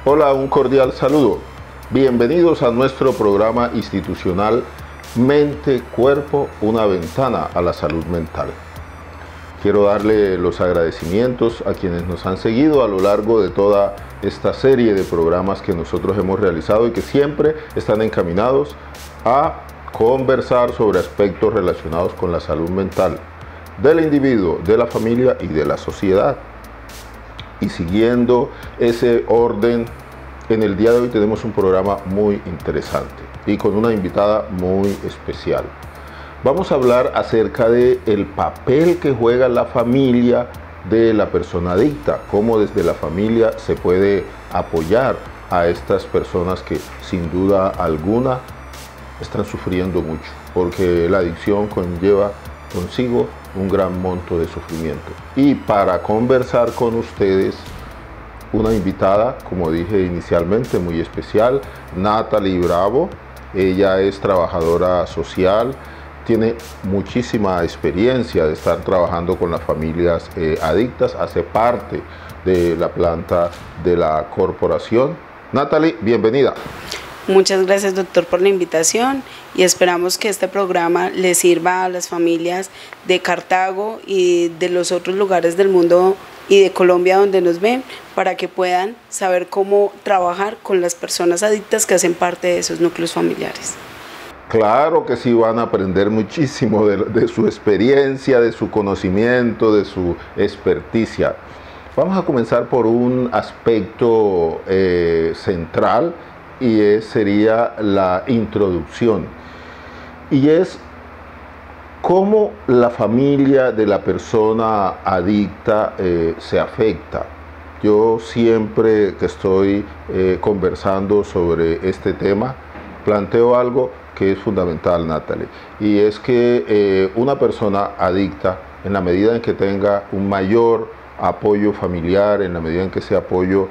Hola, un cordial saludo. Bienvenidos a nuestro programa institucional Mente, Cuerpo, una ventana a la salud mental. Quiero darle los agradecimientos a quienes nos han seguido a lo largo de toda esta serie de programas que nosotros hemos realizado y que siempre están encaminados a conversar sobre aspectos relacionados con la salud mental del individuo, de la familia y de la sociedad. Y siguiendo ese orden, en el día de hoy tenemos un programa muy interesante y con una invitada muy especial. Vamos a hablar acerca del papel que juega la familia de la persona adicta, cómo desde la familia se puede apoyar a estas personas que sin duda alguna están sufriendo mucho, porque la adicción conlleva consigo un gran monto de sufrimiento. Y para conversar con ustedes, una invitada, como dije inicialmente, muy especial, Natalie Bravo. Ella es trabajadora social, tiene muchísima experiencia de estar trabajando con las familias adictas, hace parte de la planta de la corporación. Natalie, bienvenida. Muchas gracias, doctor, por la invitación y esperamos que este programa le sirva a las familias de Cartago y de los otros lugares del mundo y de Colombia donde nos ven, para que puedan saber cómo trabajar con las personas adictas que hacen parte de esos núcleos familiares. Claro que sí, van a aprender muchísimo de su experiencia, de su conocimiento, de su experticia. Vamos a comenzar por un aspecto central y sería la introducción. Y es cómo la familia de la persona adicta se afecta. Yo siempre que estoy conversando sobre este tema, planteo algo que es fundamental, Natalie, y es que una persona adicta, en la medida en que tenga un mayor apoyo familiar, en la medida en que ese apoyo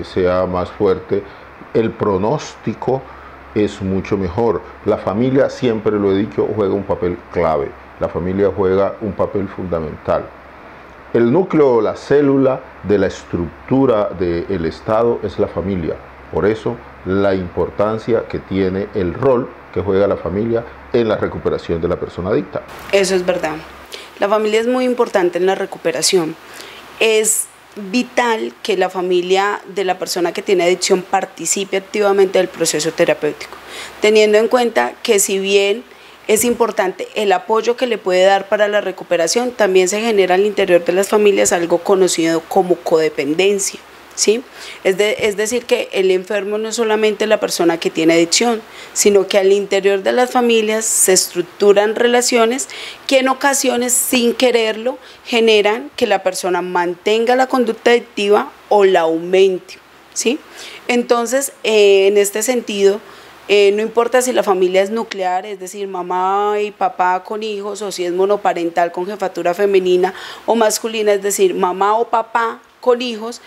sea más fuerte, el pronóstico es mucho mejor. La familia, siempre lo he dicho, juega un papel clave. La familia juega un papel fundamental. El núcleo, la célula de la estructura del Estado es la familia. Por eso, la importancia que tiene el rol que juega la familia en la recuperación de la persona adicta. Eso es verdad. La familia es muy importante en la recuperación. Es vital que la familia de la persona que tiene adicción participe activamente del proceso terapéutico, teniendo en cuenta que si bien es importante el apoyo que le puede dar para la recuperación, también se genera al interior de las familias algo conocido como codependencia, ¿sí? Es decir, que el enfermo no es solamente la persona que tiene adicción, sino que al interior de las familias se estructuran relaciones que en ocasiones, sin quererlo, generan que la persona mantenga la conducta adictiva o la aumente, ¿sí? Entonces, en este sentido, no importa si la familia es nuclear, es decir, mamá y papá con hijos, o si es monoparental con jefatura femenina o masculina, es decir, mamá o papá con hijos,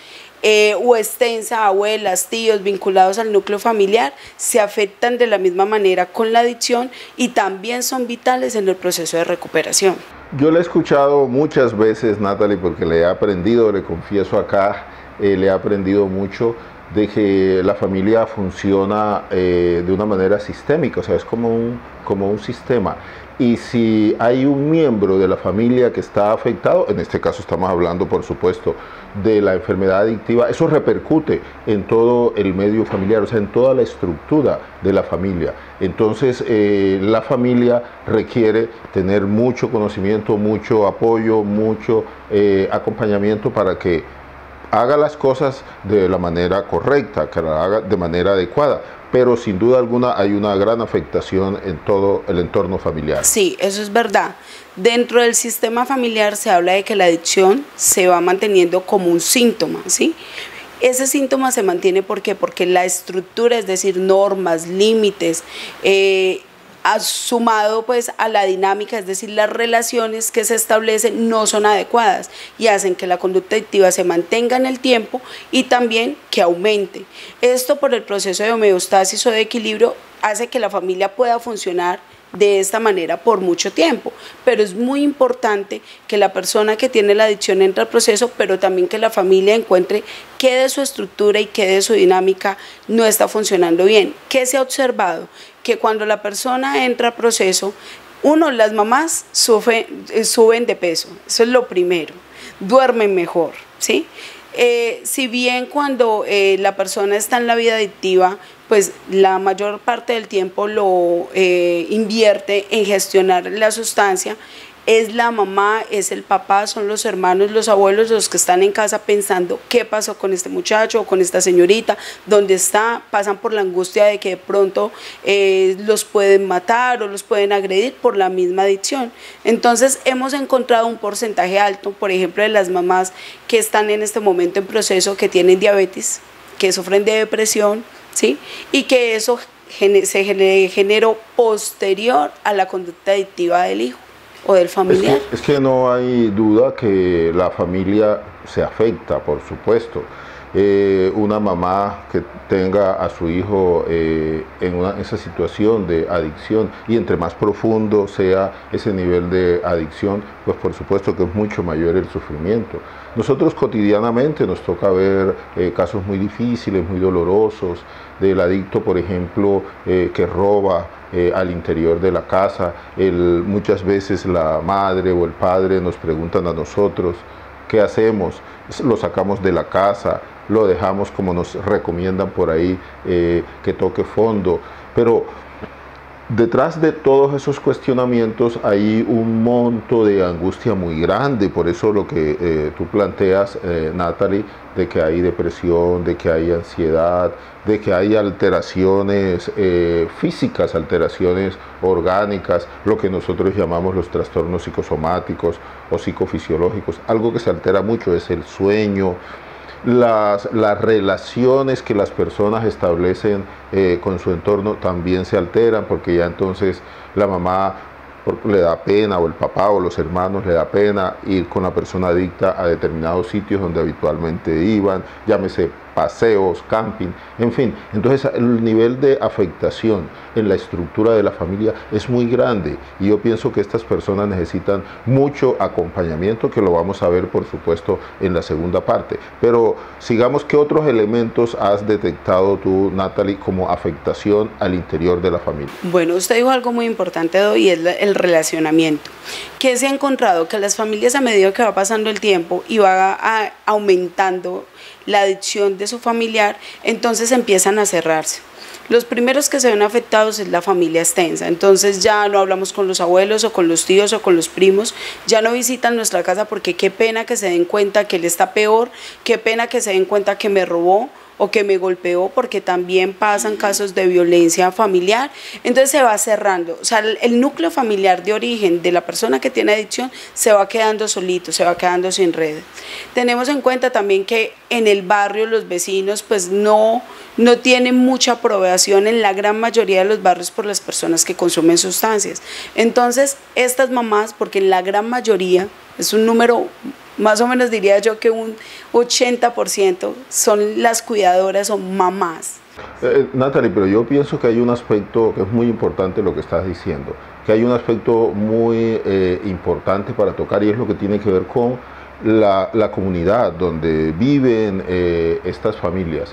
o extensa, abuelas, tíos vinculados al núcleo familiar, se afectan de la misma manera con la adicción y también son vitales en el proceso de recuperación. Yo le he escuchado muchas veces, Natalie, porque le he aprendido, le confieso acá, le he aprendido mucho de que la familia funciona de una manera sistémica, o sea, es como un sistema. Y si hay un miembro de la familia que está afectado, en este caso estamos hablando, por supuesto, de la enfermedad adictiva, eso repercute en todo el medio familiar, o sea, en toda la estructura de la familia. Entonces, la familia requiere tener mucho conocimiento, mucho apoyo, mucho acompañamiento para que haga las cosas de la manera correcta, que la haga de manera adecuada. Pero sin duda alguna hay una gran afectación en todo el entorno familiar. Sí, eso es verdad. Dentro del sistema familiar se habla de que la adicción se va manteniendo como un síntoma, ¿sí? Ese síntoma se mantiene ¿por qué? Porque la estructura, es decir, normas, límites, sumado pues a la dinámica, es decir, las relaciones que se establecen no son adecuadas y hacen que la conducta adictiva se mantenga en el tiempo y también que aumente. Esto por el proceso de homeostasis o de equilibrio hace que la familia pueda funcionar de esta manera por mucho tiempo, pero es muy importante que la persona que tiene la adicción entre al proceso, pero también que la familia encuentre qué de su estructura y qué de su dinámica no está funcionando bien. ¿Qué se ha observado? Que cuando la persona entra al proceso, las mamás suben de peso, eso es lo primero, duermen mejor, ¿sí? Si bien cuando la persona está en la vida adictiva, pues la mayor parte del tiempo lo invierte en gestionar la sustancia, es la mamá, es el papá, son los hermanos, los abuelos los que están en casa pensando qué pasó con este muchacho o con esta señorita, dónde está, pasan por la angustia de que de pronto los pueden matar o los pueden agredir por la misma adicción. Entonces hemos encontrado un porcentaje alto, por ejemplo, de las mamás que están en este momento en proceso, que tienen diabetes, que sufren de depresión, ¿sí? Y que eso se generó posterior a la conducta adictiva del hijo o del familiar. Es que no hay duda que la familia se afecta, por supuesto. Una mamá que tenga a su hijo en esa situación de adicción, y entre más profundo sea ese nivel de adicción, pues por supuesto que es mucho mayor el sufrimiento. Nosotros cotidianamente nos toca ver casos muy difíciles, muy dolorosos, del adicto, por ejemplo, que roba al interior de la casa. Muchas veces la madre o el padre nos preguntan a nosotros, ¿qué hacemos? Lo sacamos de la casa, lo dejamos como nos recomiendan por ahí, que toque fondo, pero detrás de todos esos cuestionamientos hay un monto de angustia muy grande. Por eso lo que tú planteas, Natalie, de que hay depresión, de que hay ansiedad, de que hay alteraciones físicas, alteraciones orgánicas, lo que nosotros llamamos los trastornos psicosomáticos o psicofisiológicos. Algo que se altera mucho es el sueño, las relaciones que las personas establecen con su entorno también se alteran, porque ya entonces la mamá le da pena, o el papá o los hermanos le da pena ir con la persona adicta a determinados sitios donde habitualmente iban, llámese paseos, camping, en fin. Entonces el nivel de afectación en la estructura de la familia es muy grande, y yo pienso que estas personas necesitan mucho acompañamiento, que lo vamos a ver por supuesto en la segunda parte. Pero sigamos, ¿qué otros elementos has detectado tú, Natalie, como afectación al interior de la familia? Bueno, usted dijo algo muy importante, y es el relacionamiento. ¿Qué se ha encontrado? Que las familias, a medida que va pasando el tiempo y va aumentando la adicción de su familiar, entonces empiezan a cerrarse. Los primeros que se ven afectados es la familia extensa. Entonces ya no hablamos con los abuelos o con los tíos o con los primos, ya no visitan nuestra casa porque qué pena que se den cuenta que él está peor, qué pena que se den cuenta que me robó o que me golpeó, porque también pasan casos de violencia familiar. Entonces se va cerrando, o sea, el núcleo familiar de origen de la persona que tiene adicción se va quedando solito, se va quedando sin redes. Tenemos en cuenta también que en el barrio los vecinos pues no tienen mucha aprobación en la gran mayoría de los barrios por las personas que consumen sustancias. Entonces estas mamás, porque en la gran mayoría, es un número más o menos, diría yo que un 80% son las cuidadoras o mamás. Natalie, pero yo pienso que hay un aspecto que es muy importante lo que estás diciendo, que hay un aspecto muy importante para tocar, y es lo que tiene que ver con la comunidad donde viven estas familias.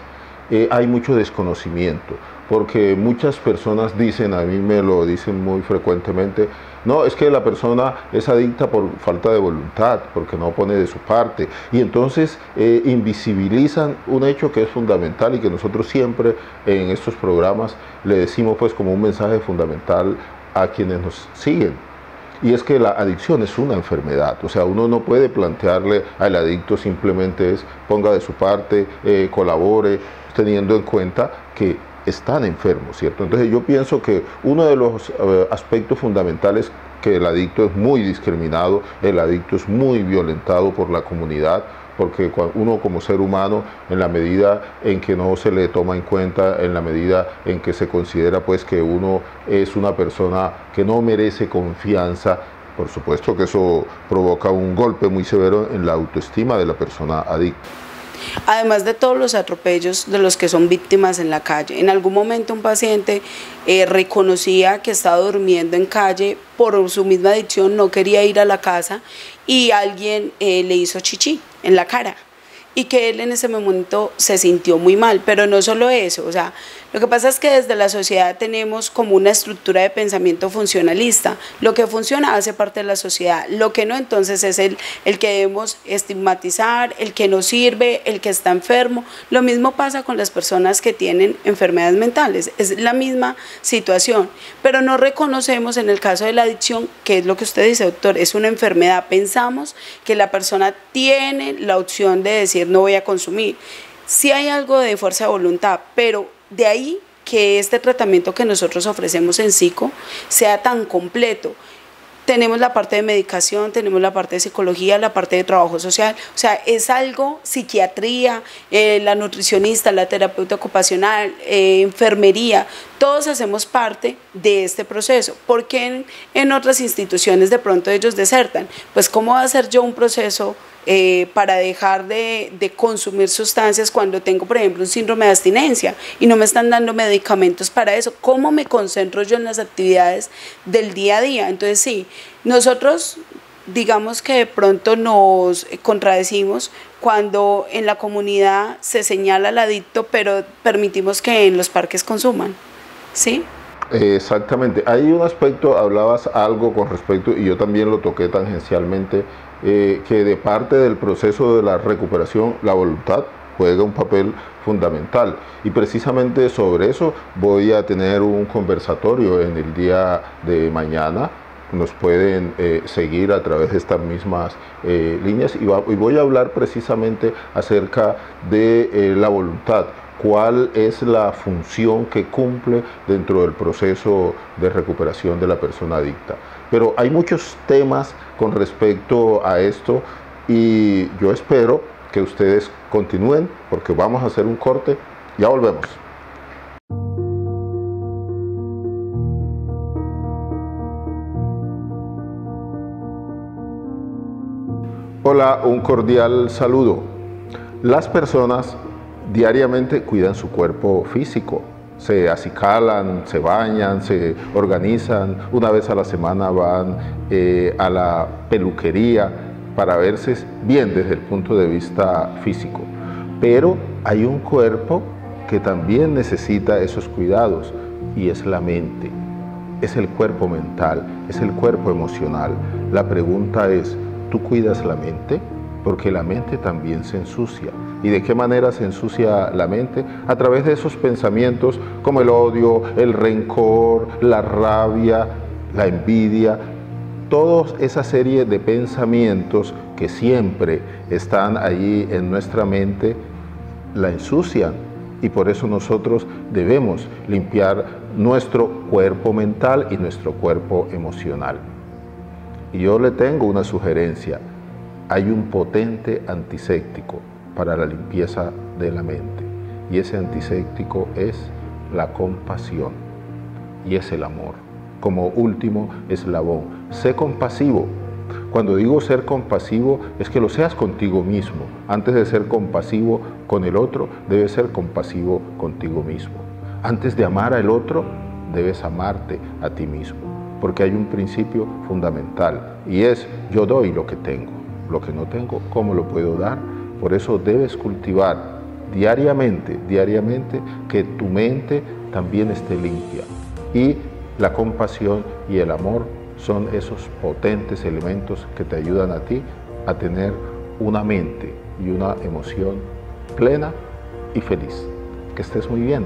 Hay mucho desconocimiento, porque muchas personas dicen, a mí me lo dicen muy frecuentemente, no, es que la persona es adicta por falta de voluntad, porque no pone de su parte, y entonces invisibilizan un hecho que es fundamental y que nosotros siempre en estos programas le decimos pues como un mensaje fundamental a quienes nos siguen. Y es que la adicción es una enfermedad, o sea, uno no puede plantearle al adicto simplemente es ponga de su parte, colabore, teniendo en cuenta que están enfermos, ¿cierto? Entonces yo pienso que uno de los aspectos fundamentales, que el adicto es muy discriminado, el adicto es muy violentado por la comunidad, porque uno como ser humano, en la medida en que no se le toma en cuenta, en la medida en que se considera pues que uno es una persona que no merece confianza, por supuesto que eso provoca un golpe muy severo en la autoestima de la persona adicta. además de todos los atropellos de los que son víctimas en la calle. En algún momento un paciente reconocía que estaba durmiendo en calle por su misma adicción, no quería ir a la casa y alguien le hizo chichi en la cara. Y que él en ese momento se sintió muy mal, pero no solo eso, o sea, lo que pasa es que desde la sociedad tenemos como una estructura de pensamiento funcionalista, lo que funciona hace parte de la sociedad, lo que no entonces es el que debemos estigmatizar, el que no sirve, el que está enfermo. Lo mismo pasa con las personas que tienen enfermedades mentales, es la misma situación, pero no reconocemos en el caso de la adicción, que es lo que usted dice, doctor, es una enfermedad, pensamos que la persona tiene la opción de decir no voy a consumir. Sí hay algo de fuerza de voluntad, pero de ahí que este tratamiento que nosotros ofrecemos en psico sea tan completo. Tenemos la parte de medicación, tenemos la parte de psicología, la parte de trabajo social, o sea, es algo, psiquiatría, la nutricionista, la terapeuta ocupacional, enfermería, todos hacemos parte de este proceso. ¿Por qué en otras instituciones de pronto ellos desertan? Pues ¿cómo va a hacer yo un proceso para dejar de consumir sustancias cuando tengo, por ejemplo, un síndrome de abstinencia y no me están dando medicamentos para eso? ¿Cómo me concentro yo en las actividades del día a día? Entonces sí, nosotros digamos que de pronto nos contradecimos cuando en la comunidad se señala al adicto, pero permitimos que en los parques consuman, ¿sí? Exactamente. Hay un aspecto, hablabas algo con respecto, y yo también lo toqué tangencialmente, que de parte del proceso de la recuperación, la voluntad juega un papel fundamental. Y precisamente sobre eso voy a tener un conversatorio en el día de mañana. Nos pueden seguir a través de estas mismas líneas y voy a hablar precisamente acerca de la voluntad. ¿Cuál es la función que cumple dentro del proceso de recuperación de la persona adicta? Pero hay muchos temas con respecto a esto y yo espero que ustedes continúen porque vamos a hacer un corte. Ya volvemos. Hola, un cordial saludo. Las personas diariamente cuidan su cuerpo físico, se acicalan, se bañan, se organizan, una vez a la semana van a la peluquería para verse bien desde el punto de vista físico. Pero hay un cuerpo que también necesita esos cuidados y es la mente, es el cuerpo mental, es el cuerpo emocional. La pregunta es, ¿tú cuidas la mente? Porque la mente también se ensucia. ¿Y de qué manera se ensucia la mente? A través de esos pensamientos como el odio, el rencor, la rabia, la envidia, toda esa serie de pensamientos que siempre están allí en nuestra mente, la ensucian. Y por eso nosotros debemos limpiar nuestro cuerpo mental y nuestro cuerpo emocional. Y yo le tengo una sugerencia. Hay un potente antiséptico para la limpieza de la mente y ese antiséptico es la compasión y es el amor. Como último eslabón, sé compasivo. Cuando digo ser compasivo es que lo seas contigo mismo. Antes de ser compasivo con el otro, debes ser compasivo contigo mismo. Antes de amar al otro, debes amarte a ti mismo, porque hay un principio fundamental y es yo doy lo que tengo. Lo que no tengo, ¿cómo lo puedo dar? Por eso debes cultivar diariamente que tu mente también esté limpia. Y la compasión y el amor son esos potentes elementos que te ayudan a ti a tener una mente y una emoción plena y feliz. Que estés muy bien.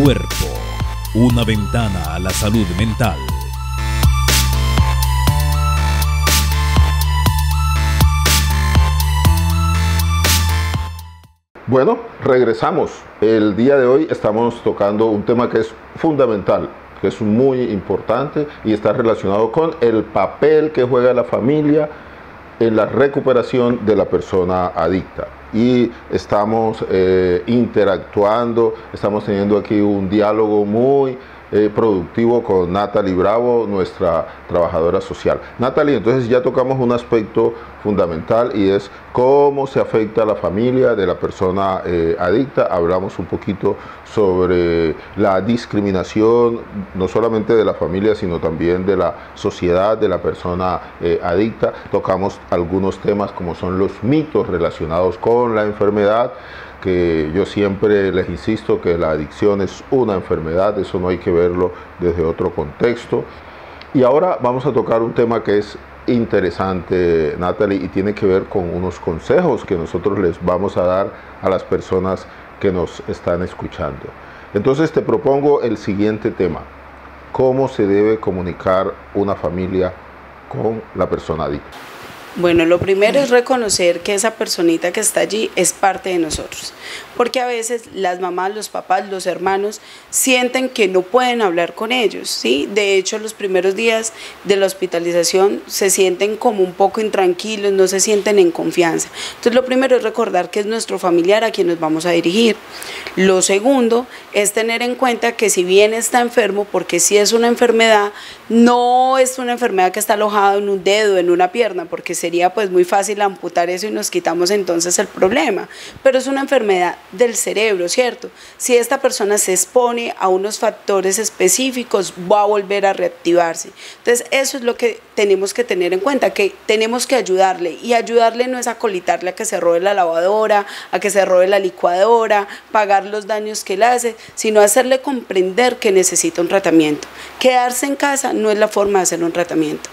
Cuerpo, una ventana a la salud mental. Bueno, regresamos. El día de hoy estamos tocando un tema que es fundamental, que es muy importante y está relacionado con el papel que juega la familia en la recuperación de la persona adicta. Y estamos interactuando, estamos teniendo aquí un diálogo muy productivo con Natalie Bravo, nuestra trabajadora social. Natalie, entonces ya tocamos un aspecto fundamental y es cómo se afecta a la familia de la persona adicta. Hablamos un poquito sobre la discriminación, no solamente de la familia, sino también de la sociedad, de la persona adicta. Tocamos algunos temas como son los mitos relacionados con la enfermedad, que yo siempre les insisto que la adicción es una enfermedad, eso no hay que verlo desde otro contexto. Y ahora vamos a tocar un tema que es interesante, Natalie, y tiene que ver con unos consejos que nosotros les vamos a dar a las personas que nos están escuchando. Entonces te propongo el siguiente tema: ¿cómo se debe comunicar una familia con la persona adicta? Bueno, lo primero es reconocer que esa personita que está allí es parte de nosotros, porque a veces las mamás, los papás, los hermanos sienten que no pueden hablar con ellos, ¿sí? De hecho, los primeros días de la hospitalización se sienten como un poco intranquilos, no se sienten en confianza. Entonces, lo primero es recordar que es nuestro familiar a quien nos vamos a dirigir. Lo segundo es tener en cuenta que si bien está enfermo, porque si es una enfermedad, no es una enfermedad que está alojada en un dedo, en una pierna, porque sería pues muy fácil amputar eso y nos quitamos entonces el problema, pero es una enfermedad del cerebro, ¿cierto? Si esta persona se expone a unos factores específicos, va a volver a reactivarse. Entonces eso es lo que tenemos que tener en cuenta, que tenemos que ayudarle, y ayudarle no es acolitarle a que se robe la lavadora, a que se robe la licuadora, pagar los daños que le hace, sino hacerle comprender que necesita un tratamiento. Quedarse en casa no es la forma de hacer un tratamiento.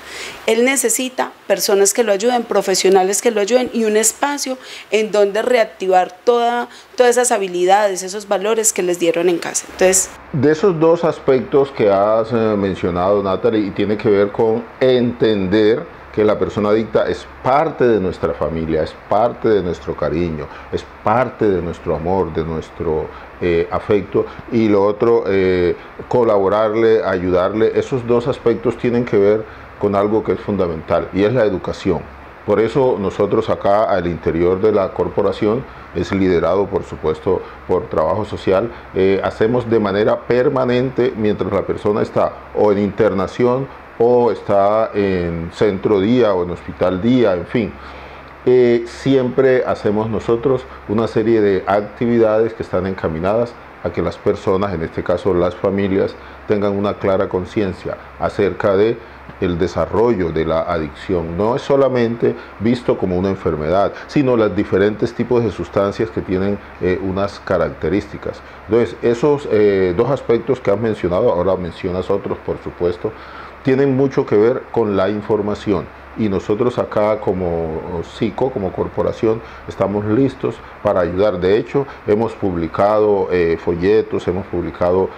Él necesita personas que lo ayuden, profesionales que lo ayuden, y un espacio en donde reactivar todas esas habilidades, esos valores que les dieron en casa. Entonces, de esos dos aspectos que has mencionado, Natalie, y tiene que ver con entender que la persona adicta es parte de nuestra familia, es parte de nuestro cariño, es parte de nuestro amor, de nuestro afecto, y lo otro, colaborarle, ayudarle. Esos dos aspectos tienen que ver con algo que es fundamental, y es la educación. Por eso nosotros acá al interior de la corporación, es liderado por supuesto por trabajo social, hacemos de manera permanente, mientras la persona está o en internación o está en centro día o en hospital día, en fin, siempre hacemos nosotros una serie de actividades que están encaminadas a que las personas, en este caso las familias, tengan una clara conciencia acerca de el desarrollo de la adicción. No es solamente visto como una enfermedad, sino los diferentes tipos de sustancias que tienen unas características. Entonces, esos dos aspectos que has mencionado, ahora mencionas otros por supuesto, tienen mucho que ver con la información. Y nosotros acá como SICO, como corporación, estamos listos para ayudar. De hecho, hemos publicado folletos, hemos publicado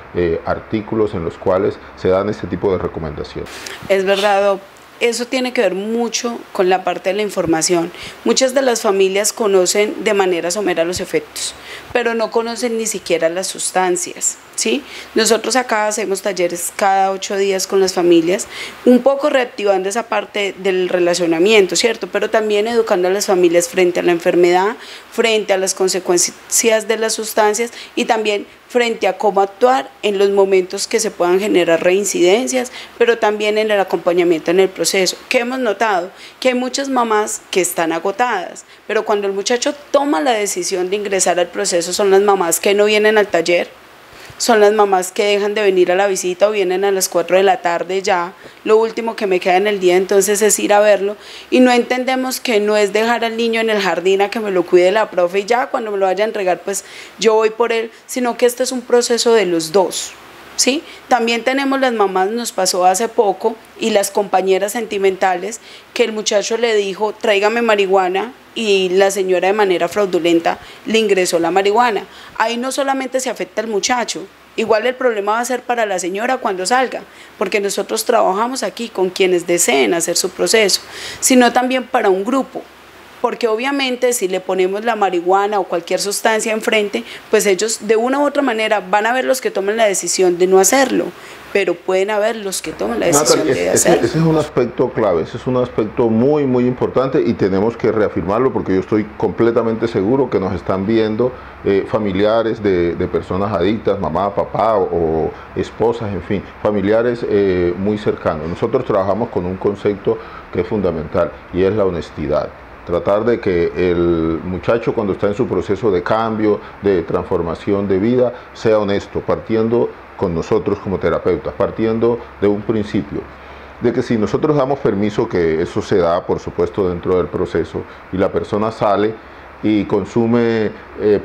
artículos en los cuales se dan este tipo de recomendaciones. Es verdad, eso tiene que ver mucho con la parte de la información. Muchas de las familias conocen de manera somera los efectos, pero no conocen ni siquiera las sustancias, ¿sí? Nosotros acá hacemos talleres cada 8 días con las familias, un poco reactivando esa parte del relacionamiento, ¿cierto? Pero también educando a las familias frente a la enfermedad, frente a las consecuencias de las sustancias, y también frente a cómo actuar en los momentos que se puedan generar reincidencias, pero también en el acompañamiento en el proceso. ¿Qué hemos notado? Que hay muchas mamás que están agotadas, pero cuando el muchacho toma la decisión de ingresar al proceso, son las mamás que no vienen al taller, son las mamás que dejan de venir a la visita o vienen a las 4 de la tarde ya, lo último que me queda en el día entonces es ir a verlo, y no entendemos que no es dejar al niño en el jardín a que me lo cuide la profe y ya cuando me lo vaya a entregar pues yo voy por él, sino que este es un proceso de los dos, ¿sí? También tenemos las mamás, nos pasó hace poco, y las compañeras sentimentales, que el muchacho le dijo tráigame marihuana, y la señora de manera fraudulenta le ingresó la marihuana. Ahí no solamente se afecta al muchacho, Igual el problema va a ser para la señora cuando salga, porque nosotros trabajamos aquí con quienes deseen hacer su proceso, sino también para un grupo. Porque obviamente si le ponemos la marihuana o cualquier sustancia enfrente, pues ellos de una u otra manera van a ver los que toman la decisión de no hacerlo, pero pueden haber los que toman la decisión de hacerlo. Ese es un aspecto clave, ese es un aspecto muy, muy importante y tenemos que reafirmarlo porque yo estoy completamente seguro que nos están viendo familiares de personas adictas, mamá, papá o esposas, en fin, familiares muy cercanos. Nosotros trabajamos con un concepto que es fundamental y es la honestidad. Tratar de que el muchacho cuando está en su proceso de cambio, de transformación de vida, sea honesto, partiendo con nosotros como terapeutas, partiendo de un principio, de que si nosotros damos permiso, que eso se da por supuesto dentro del proceso, y la persona sale y consume,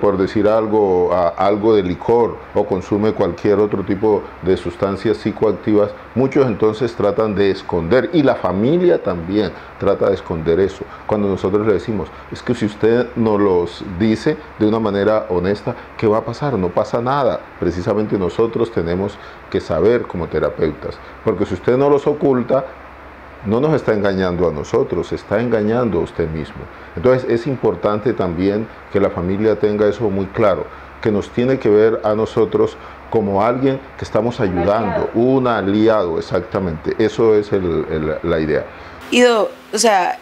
por decir algo, algo de licor o consume cualquier otro tipo de sustancias psicoactivas, muchos entonces tratan de esconder, y la familia también trata de esconder eso. Cuando nosotros le decimos, es que si usted nos los dice de una manera honesta, ¿qué va a pasar? No pasa nada. Precisamente nosotros tenemos que saber como terapeutas, porque si usted no los oculta, no nos está engañando a nosotros, está engañando a usted mismo. Entonces es importante también que la familia tenga eso muy claro, que nos tiene que ver a nosotros como alguien que estamos ayudando, un aliado, exactamente. Eso es la idea. Ido, o sea,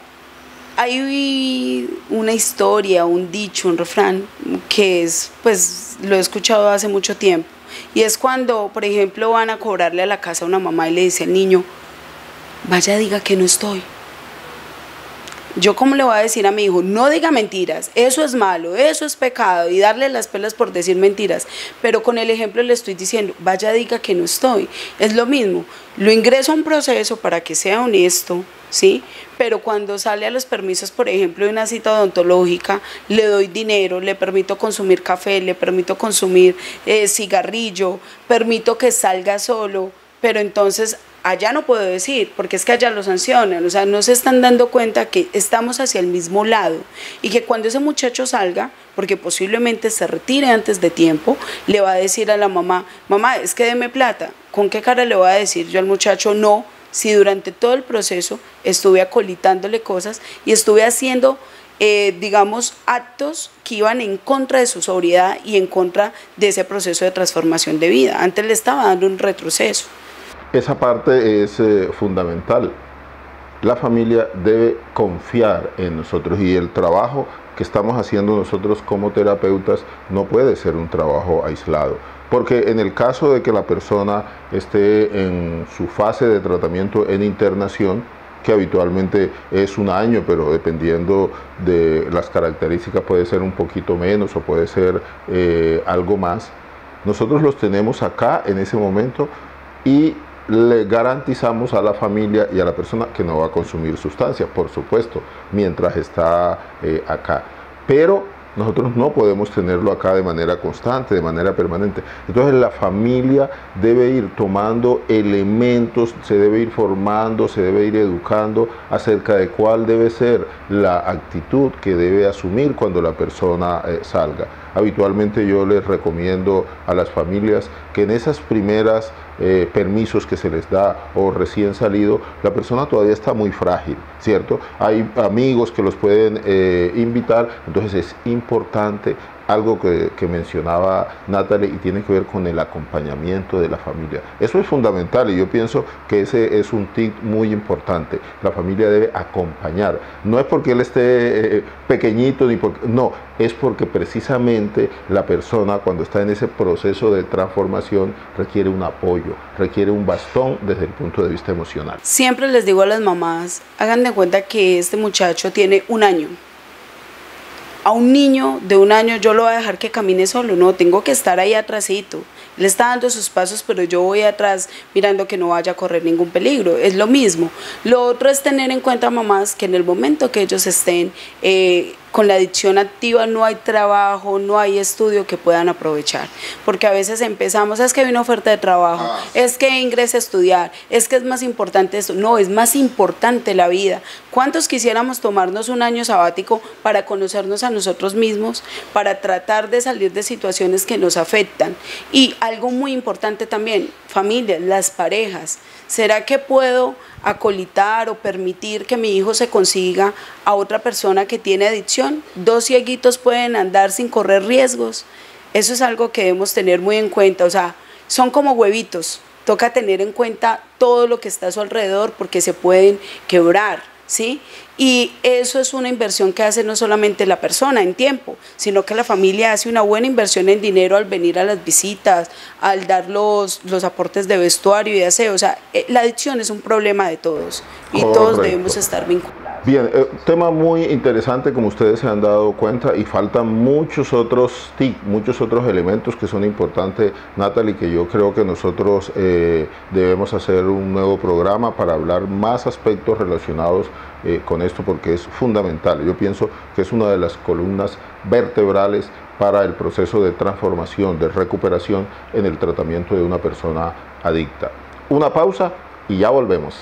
hay una historia, un dicho, un refrán, que es, pues lo he escuchado hace mucho tiempo, y es cuando, por ejemplo, van a cobrarle a la casa a una mamá y le dice al niño, vaya, diga que no estoy. Yo, ¿cómo le voy a decir a mi hijo? No diga mentiras, eso es malo, eso es pecado, y darle las pelas por decir mentiras. Pero con el ejemplo le estoy diciendo, vaya, diga que no estoy. Es lo mismo, lo ingreso a un proceso para que sea honesto, ¿sí? Pero cuando sale a los permisos, por ejemplo, de una cita odontológica, le doy dinero, le permito consumir café, le permito consumir cigarrillo, permito que salga solo, pero entonces allá no puedo decir, porque es que allá lo sancionan, o sea, no se están dando cuenta que estamos hacia el mismo lado y que cuando ese muchacho salga, porque posiblemente se retire antes de tiempo, le va a decir a la mamá, mamá, es que deme plata. ¿Con qué cara le voy a decir yo al muchacho no, si durante todo el proceso estuve acolitándole cosas y estuve haciendo, digamos, actos que iban en contra de su sobriedad y en contra de ese proceso de transformación de vida? Antes le estaba dando un retroceso. Esa parte es fundamental. La familia debe confiar en nosotros y el trabajo que estamos haciendo nosotros como terapeutas no puede ser un trabajo aislado. Porque en el caso de que la persona esté en su fase de tratamiento en internación, que habitualmente es un año, pero dependiendo de las características puede ser un poquito menos o puede ser algo más, nosotros los tenemos acá en ese momento y le garantizamos a la familia y a la persona que no va a consumir sustancias, por supuesto, mientras está acá. Pero nosotros no podemos tenerlo acá de manera constante, de manera permanente. Entonces la familia debe ir tomando elementos, se debe ir formando, se debe ir educando acerca de cuál debe ser la actitud que debe asumir cuando la persona salga. Habitualmente yo les recomiendo a las familias que en esas primeras permisos que se les da o recién salido, la persona todavía está muy frágil, ¿cierto? Hay amigos que los pueden invitar, entonces es importante algo que mencionaba Natalie y tiene que ver con el acompañamiento de la familia. Eso es fundamental y yo pienso que ese es un tip muy importante. La familia debe acompañar. No es porque él esté pequeñito, ni porque, no, es porque precisamente la persona cuando está en ese proceso de transformación requiere un apoyo, requiere un bastón desde el punto de vista emocional. Siempre les digo a las mamás, hagan de cuenta que este muchacho tiene un año. A un niño de un año yo lo voy a dejar que camine solo, no, tengo que estar ahí atrásito. Él está dando sus pasos, pero yo voy atrás mirando que no vaya a correr ningún peligro, es lo mismo. Lo otro es tener en cuenta, mamás, que en el momento que ellos estén con la adicción activa no hay trabajo, no hay estudio que puedan aprovechar, porque a veces empezamos, es que hay una oferta de trabajo, es que ingrese a estudiar, es que es más importante esto. No, es más importante la vida. ¿Cuántos quisiéramos tomarnos un año sabático para conocernos a nosotros mismos, para tratar de salir de situaciones que nos afectan? Y algo muy importante también, familias, las parejas. ¿Será que puedo acolitar o permitir que mi hijo se consiga a otra persona que tiene adicción? Dos cieguitos pueden andar sin correr riesgos. Eso es algo que debemos tener muy en cuenta. O sea, son como huevitos. Toca tener en cuenta todo lo que está a su alrededor porque se pueden quebrar, ¿sí? Y eso es una inversión que hace no solamente la persona en tiempo, sino que la familia hace una buena inversión en dinero al venir a las visitas, al dar los aportes de vestuario y de aseo. O sea, la adicción es un problema de todos y todos debemos estar vinculados. Bien, tema muy interesante, como ustedes se han dado cuenta, y faltan muchos otros tips, muchos otros elementos que son importantes, Natalie, que yo creo que nosotros debemos hacer un nuevo programa para hablar más aspectos relacionados con esto, porque es fundamental. Yo pienso que es una de las columnas vertebrales para el proceso de transformación, de recuperación en el tratamiento de una persona adicta. Una pausa y ya volvemos.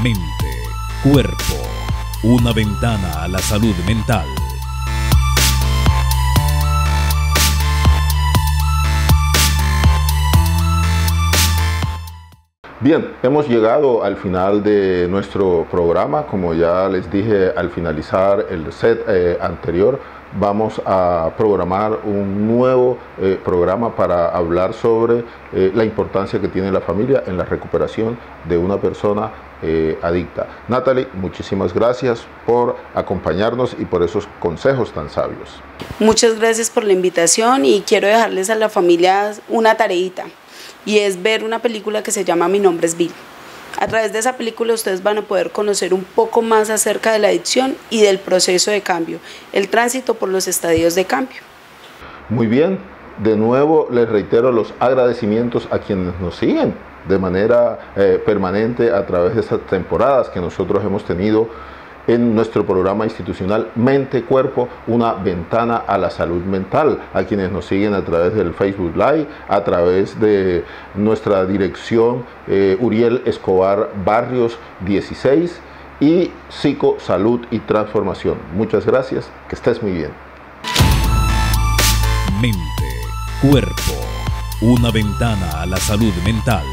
Mente, cuerpo, una ventana a la salud mental. Bien, hemos llegado al final de nuestro programa. Como ya les dije al finalizar el set anterior, vamos a programar un nuevo programa para hablar sobre la importancia que tiene la familia en la recuperación de una persona adicta. Natalie, muchísimas gracias por acompañarnos y por esos consejos tan sabios. Muchas gracias por la invitación y quiero dejarles a la familia una tareita, y es ver una película que se llama Mi nombre es Bill. A través de esa película ustedes van a poder conocer un poco más acerca de la adicción y del proceso de cambio, el tránsito por los estadios de cambio. Muy bien, de nuevo les reitero los agradecimientos a quienes nos siguen de manera permanente a través de estas temporadas que nosotros hemos tenido en nuestro programa institucional Mente Cuerpo, una ventana a la salud mental, a quienes nos siguen a través del Facebook Live, a través de nuestra dirección Uriel Escobar Barrios 16 y Psico Salud y Transformación. Muchas gracias, que estés muy bien. Mente, cuerpo, una ventana a la salud mental.